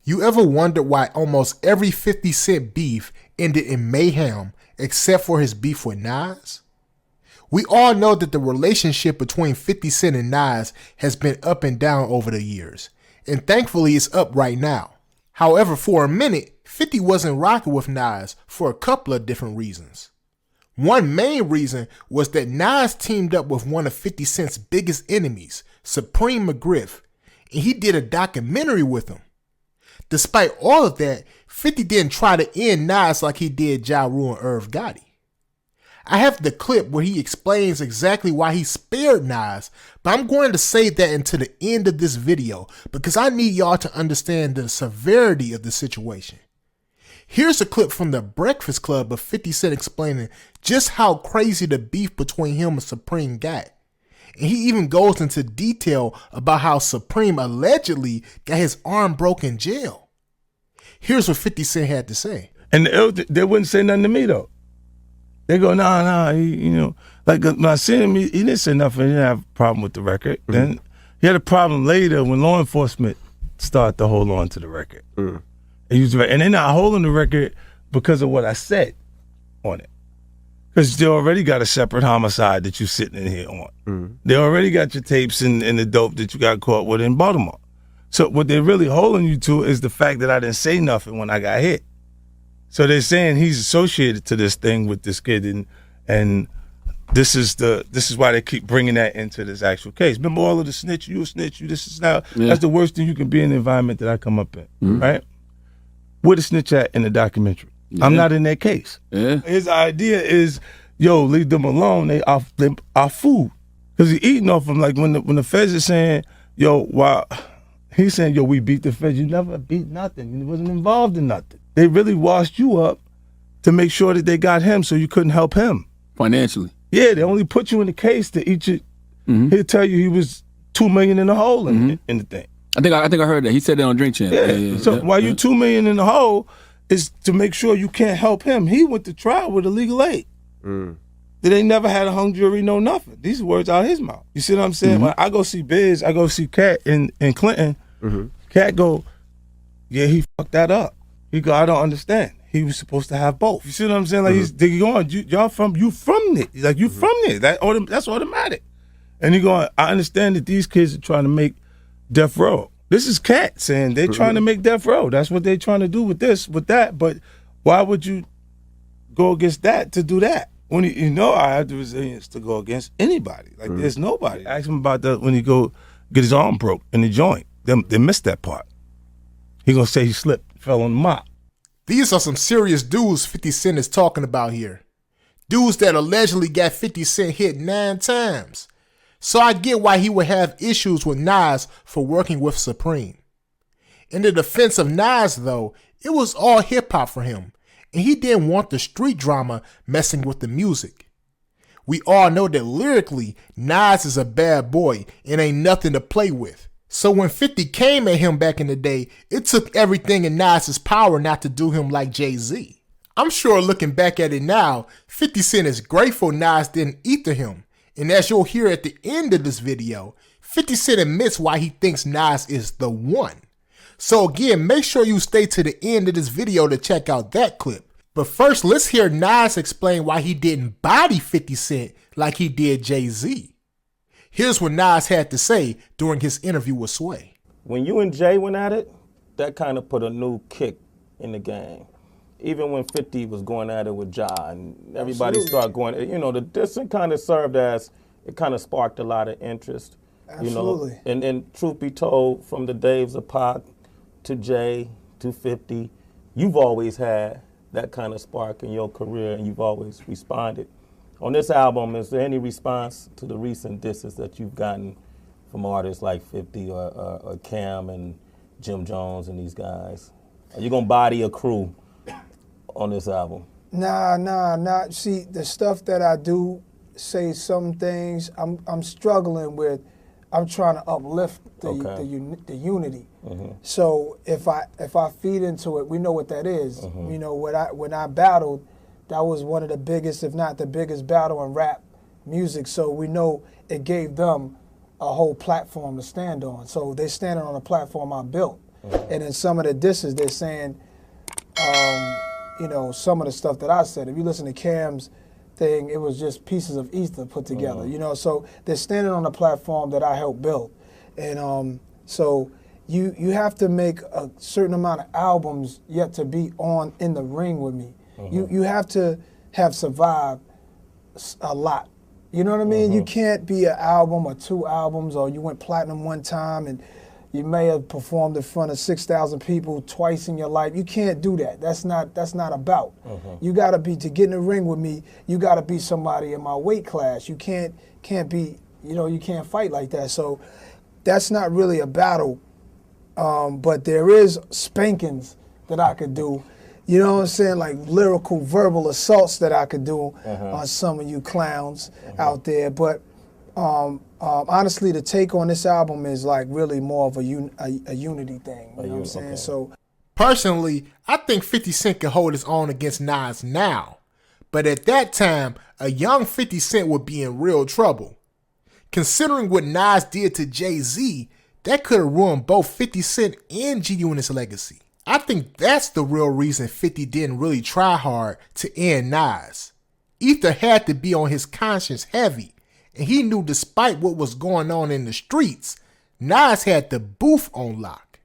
You ever wondered why almost every 50 Cent beef ended in mayhem except for his beef with Nas? We all know that the relationship between 50 Cent and Nas has been up and down over the years, and thankfully it's up right now. However, for a minute, 50 wasn't rocking with Nas for a couple of different reasons. One main reason was that Nas teamed up with one of 50 Cent's biggest enemies, Supreme Mcgriff, and he did a documentary with him. Despite all of that, 50 didn't try to end Nas like he did Ja Rule and Irv Gotti. I have the clip where he explains exactly why he spared Nas, but I'm going to save that until the end of this video because I need y'all to understand the severity of the situation. Here's a clip from the Breakfast Club of 50 Cent explaining just how crazy the beef between him and Supreme got. And he even goes into detail about how Supreme allegedly got his arm broken in jail. Here's what 50 Cent had to say. And they wouldn't say nothing to me though. They go, nah, like when I seen him, he didn't say nothing. He didn't have a problem with the record. Mm-hmm. Then he had a problem later when law enforcement started to hold on to the record. Mm. And they're not holding the record because of what I said on it. Because they already got a separate homicide that you're sitting in here on. Mm. They already got your tapes and the dope that you got caught with in Baltimore. So what they're really holding you to is the fact that I didn't say nothing when I got hit. So they're saying he's associated to this thing with this kid, and this is why they keep bringing that into this actual case. Remember all of the snitch, you a snitch, you this is now. Yeah. That's the worst thing you can be in the environment that I come up in, right? Where the snitch at in the documentary? Yeah. I'm not in that case. Yeah. His idea is, yo, leave them alone. They our food, because he's eating off them. Like when the feds are saying, yo, why? He's saying, yo, we beat the feds. You never beat nothing. You wasn't involved in nothing. They really washed you up to make sure that they got him so you couldn't help him. Financially. Yeah, they only put you in the case to eat you. Mm-hmm. He'll tell you he was $2 million in the hole in the thing. I think I heard that. He said that on Drink Champ. Yeah. So while you $2 million in the hole is to make sure you can't help him. He went to trial with illegal aid. Mm. That they never had a hung jury, no nothing. These words out of his mouth. You see what I'm saying? Mm-hmm. When I go see Biz, I go see Cat in Clinton. Mm-hmm. Cat go, yeah, he fucked that up. He go, I don't understand. He was supposed to have both. You see what I'm saying? Like he's going, you from there. Like you from there. That's automatic. And he going, I understand that these kids are trying to make death row. This is Cat saying they're trying to make death row. That's what they're trying to do with this, with that. But why would you go against that to do that? When you know I have the resilience to go against anybody. Like there's nobody. Ask him about that when he go get his arm broke in the joint. They missed that part. He gonna say he slipped, fell on the mop. These are some serious dudes 50 Cent is talking about here. Dudes that allegedly got 50 Cent hit 9 times. So I get why he would have issues with Nas for working with Supreme. In the defense of Nas though, it was all hip hop for him, and he didn't want the street drama messing with the music. We all know that lyrically, Nas is a bad boy and ain't nothing to play with. So when 50 came at him back in the day, it took everything in Nas's power not to do him like Jay-Z. I'm sure looking back at it now, 50 Cent is grateful Nas didn't ether him. And as you'll hear at the end of this video, 50 Cent admits why he thinks Nas is the one. So again, make sure you stay to the end of this video to check out that clip. But first, let's hear Nas explain why he didn't body 50 Cent like he did Jay-Z. Here's what Nas had to say during his interview with Sway. When you and Jay went at it, that kind of put a new kick in the game. Even when 50 was going at it with Ja and everybody started going, the distance kind of served as, it kind of sparked a lot of interest. Absolutely. And truth be told, from the days of Pac to Jay to 50, you've always had that kind of spark in your career and you've always responded. On this album, is there any response to the recent disses that you've gotten from artists like 50 or Cam and Jim Jones and these guys? Are you gonna body a crew on this album? Nah. See, the stuff that I do say some things I'm struggling with. I'm trying to uplift the unity. Mm-hmm. So if I feed into it, we know what that is. Mm-hmm. When I battled, that was one of the biggest, if not the biggest battle in rap music. So we know it gave them a whole platform to stand on. So they standing on a platform I built. And in some of the disses, they're saying, you know, some of the stuff that I said. If you listen to Cam's thing, it was just pieces of ether put together, you know. So they're standing on a platform that I helped build. And so you have to make a certain amount of albums yet to be on in the ring with me. You have to have survived a lot. You know what I mean? You can't be an album or 2 albums, or you went platinum one time and you may have performed in front of 6,000 people twice in your life. You can't do that. That's not about. You gotta be, to get in the ring with me, you gotta be somebody in my weight class. You can't be, you know, you can't fight like that. So that's not really a battle. But there is spankings that I could do. You know what I'm saying? Like lyrical, verbal assaults that I could do on some of you clowns out there. But honestly, the take on this album is like really more of a unity thing. You know what I'm saying? So, personally, I think 50 Cent can hold his own against Nas now. But at that time, a young 50 Cent would be in real trouble. Considering what Nas did to Jay-Z, that could have ruined both 50 Cent and G Unit's legacy. I think that's the real reason 50 didn't really try hard to end Nas. Ether had to be on his conscience heavy, and he knew despite what was going on in the streets, Nas had the booth on lock.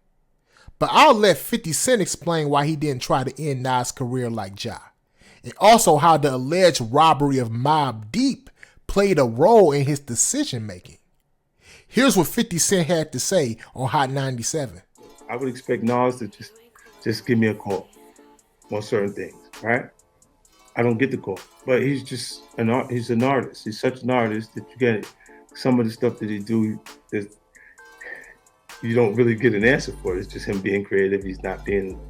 But I'll let 50 Cent explain why he didn't try to end Nas' career like Ja, and also how the alleged robbery of Mobb Deep played a role in his decision making. Here's what 50 Cent had to say on Hot 97. I would expect Nas to just give me a call on certain things, right? I don't get the call, but he's just he's an artist. He's such an artist that you get some of the stuff that he do that you don't really get an answer for. It's just him being creative. He's not doing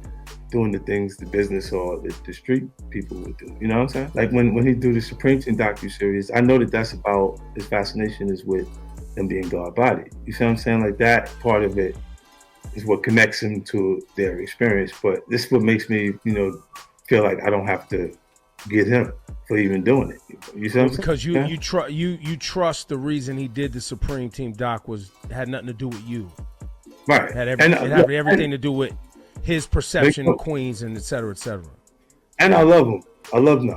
the things the business or the street people would do. You know what I'm saying? Like when he do the Supreme Team docuseries, I know that that's about his fascination is with him being God body. You see what I'm saying? Like that part of it is what connects him to their experience. But this is what makes me, you know, feel like I don't have to get him for even doing it. You see what I'm saying? Because you trust the reason he did the Supreme Team doc had nothing to do with you. Right. It had everything to do with his perception of Queens and et cetera, et cetera. And I love him. I love Nas.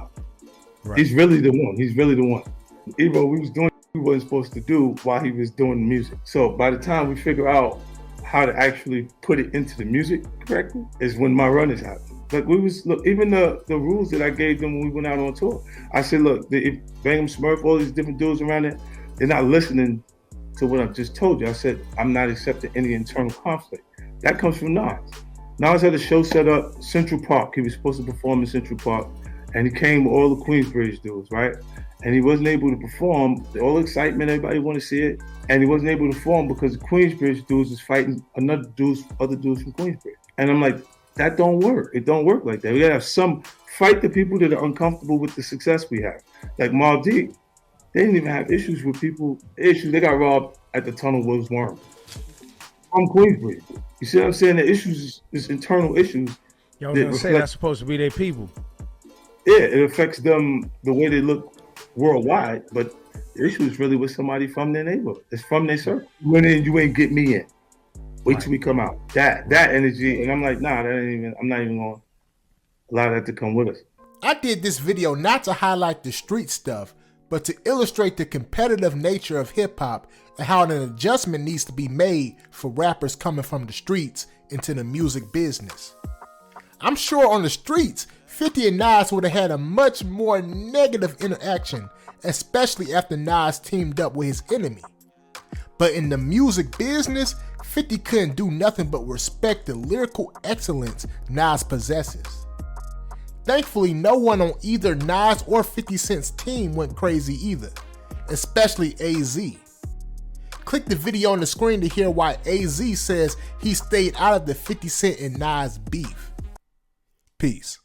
Right. He's really the one. He's really the one. Even though we was doing what we wasn't supposed to do while he was doing the music. So by the time we figure out how to actually put it into the music correctly is when my run is happening. Like even the rules that I gave them when we went out on tour. I said, look, Bang'em Smurf, all these different dudes around it, they're not listening to what I just told you. I said, I'm not accepting any internal conflict. That comes from Nas. Nas had a show set up, Central Park. He was supposed to perform in Central Park, and he came with all the Queensbridge dudes, right? And he wasn't able to perform. All the excitement, everybody wanted to see it, and he wasn't able to perform because the Queensbridge dudes was fighting other dudes from Queensbridge. And I'm like, that don't work. It don't work like that. We gotta have some fight the people that are uncomfortable with the success we have. Like Mobb Deep, they didn't even have issues with people. They got robbed at the Tunnel Wills Worm. From Queensbridge. You see what I'm saying? The issues is internal issues. Y'all gonna say that's supposed to be their people. Yeah, it affects them the way they look worldwide, but the issue is really with somebody from their neighborhood. It's from their circle. You went in, you ain't get me in. Wait till we come out. That energy, and I'm like, nah, I'm not even gonna allow that to come with us. I did this video not to highlight the street stuff, but to illustrate the competitive nature of hip-hop and how an adjustment needs to be made for rappers coming from the streets into the music business. I'm sure on the streets, 50 and Nas would have had a much more negative interaction, especially after Nas teamed up with his enemy. But in the music business, 50 couldn't do nothing but respect the lyrical excellence Nas possesses. Thankfully, no one on either Nas or 50 Cent's team went crazy either, especially AZ. Click the video on the screen to hear why AZ says he stayed out of the 50 Cent and Nas beef. Peace.